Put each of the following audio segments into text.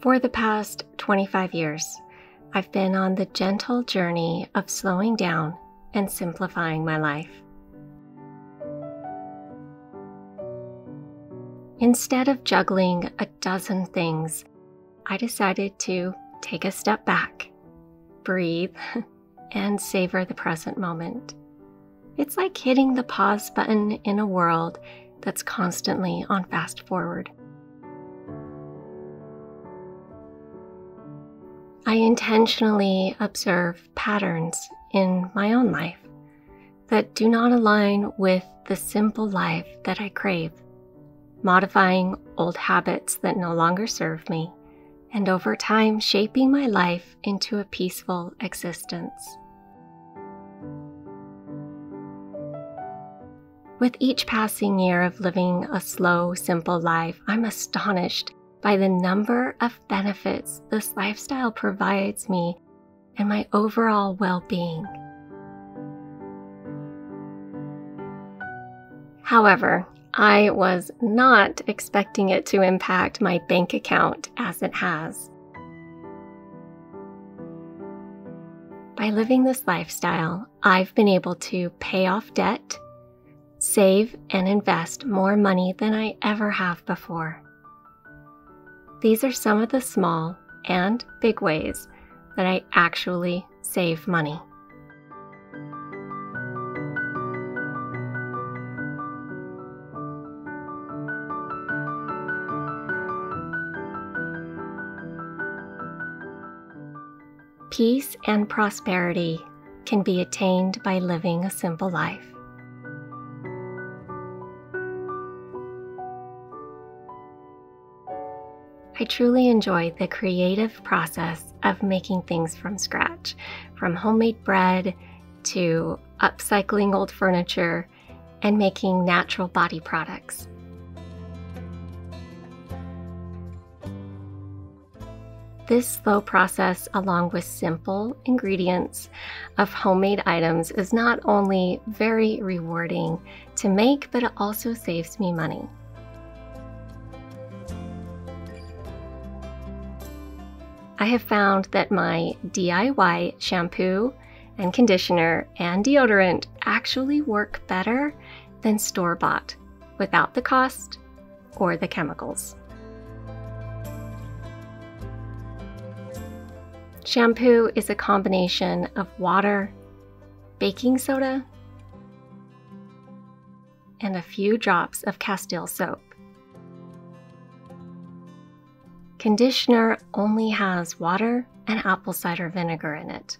For the past 25 years, I've been on the gentle journey of slowing down and simplifying my life. Instead of juggling a dozen things, I decided to take a step back, breathe, and savor the present moment. It's like hitting the pause button in a world that's constantly on fast forward. I intentionally observe patterns in my own life that do not align with the simple life that I crave, modifying old habits that no longer serve me, and over time shaping my life into a peaceful existence. With each passing year of living a slow, simple life, I'm astonished by the number of benefits this lifestyle provides me and my overall well-being. However, I was not expecting it to impact my bank account as it has. By living this lifestyle, I've been able to pay off debt, save and invest more money than I ever have before. These are some of the small and big ways that I actually save money. Peace and prosperity can be attained by living a simple life. I truly enjoy the creative process of making things from scratch, from homemade bread to upcycling old furniture and making natural body products. This slow process, along with simple ingredients of homemade items, is not only very rewarding to make, but it also saves me money. I have found that my DIY shampoo and conditioner and deodorant actually work better than store-bought without the cost or the chemicals. Shampoo is a combination of water, baking soda, and a few drops of Castile soap. Conditioner only has water and apple cider vinegar in it.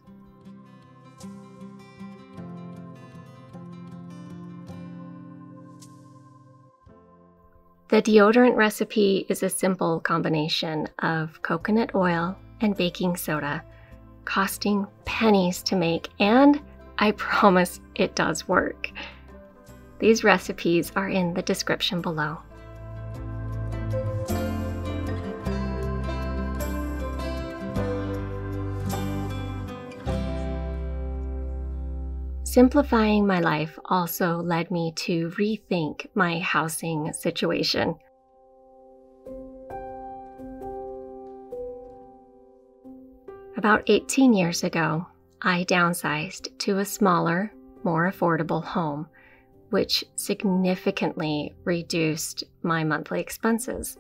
The deodorant recipe is a simple combination of coconut oil and baking soda, costing pennies to make, and I promise it does work. These recipes are in the description below. Simplifying my life also led me to rethink my housing situation. About 18 years ago, I downsized to a smaller, more affordable home, which significantly reduced my monthly expenses.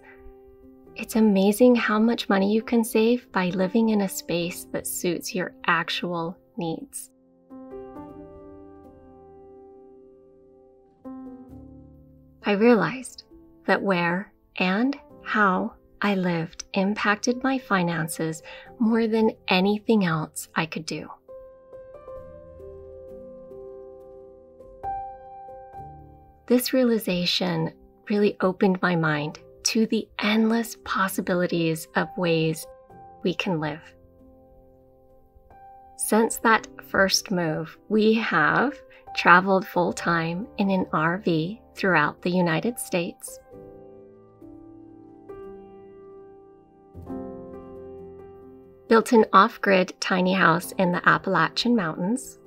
It's amazing how much money you can save by living in a space that suits your actual needs. I realized that where and how I lived impacted my finances more than anything else I could do. This realization really opened my mind to the endless possibilities of ways we can live. Since that first move, we have traveled full-time in an RV throughout the United States, built an off-grid tiny house in the Appalachian Mountains,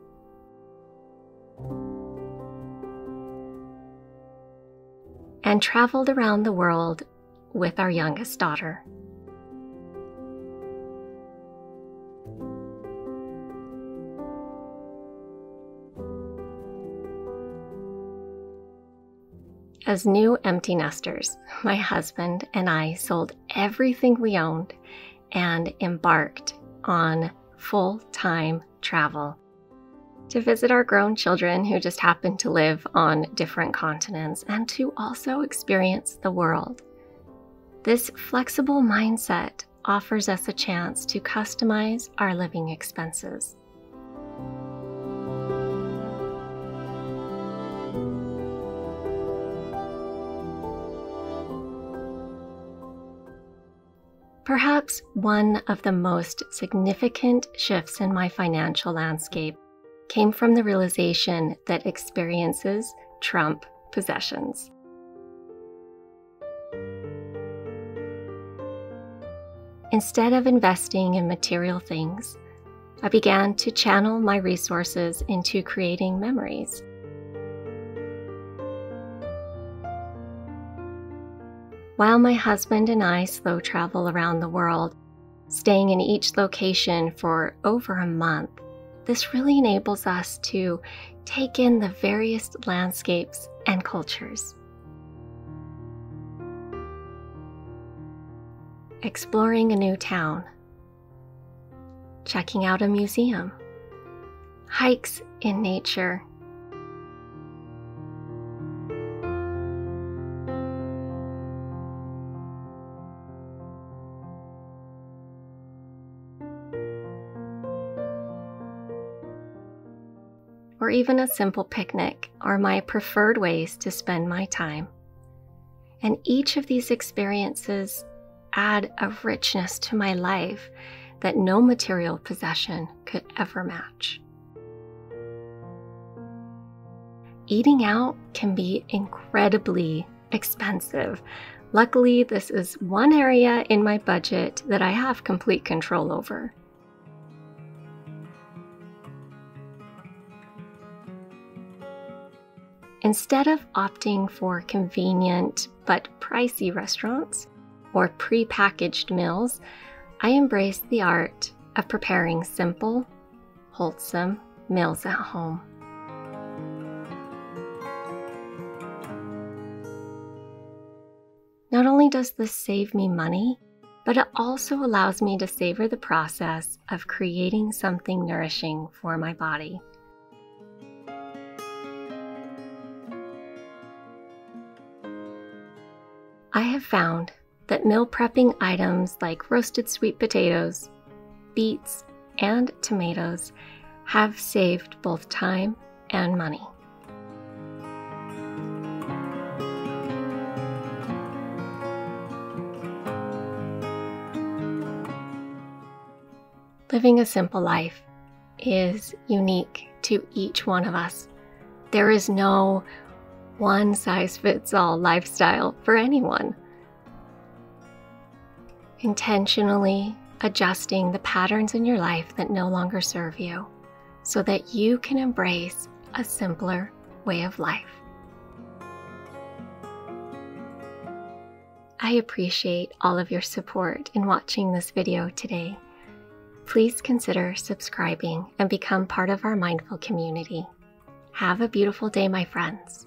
and traveled around the world with our youngest daughter. As new empty nesters, my husband and I sold everything we owned and embarked on full-time travel to visit our grown children who just happened to live on different continents and to also experience the world. This flexible mindset offers us a chance to customize our living expenses. Perhaps one of the most significant shifts in my financial landscape came from the realization that experiences trump possessions. Instead of investing in material things, I began to channel my resources into creating memories. While my husband and I slow travel around the world, staying in each location for over a month, this really enables us to take in the various landscapes and cultures. Exploring a new town, checking out a museum, hikes in nature, or even a simple picnic are my preferred ways to spend my time. And each of these experiences add a richness to my life that no material possession could ever match. Eating out can be incredibly expensive. Luckily, this is one area in my budget that I have complete control over. Instead of opting for convenient but pricey restaurants or pre-packaged meals, I embrace the art of preparing simple, wholesome meals at home. Not only does this save me money, but it also allows me to savor the process of creating something nourishing for my body. I have found that meal prepping items like roasted sweet potatoes, beets, and tomatoes have saved both time and money. Living a simple life is unique to each one of us. There is no one-size-fits-all lifestyle for anyone. Intentionally adjusting the patterns in your life that no longer serve you so that you can embrace a simpler way of life. I appreciate all of your support in watching this video today. Please consider subscribing and become part of our mindful community. Have a beautiful day, my friends.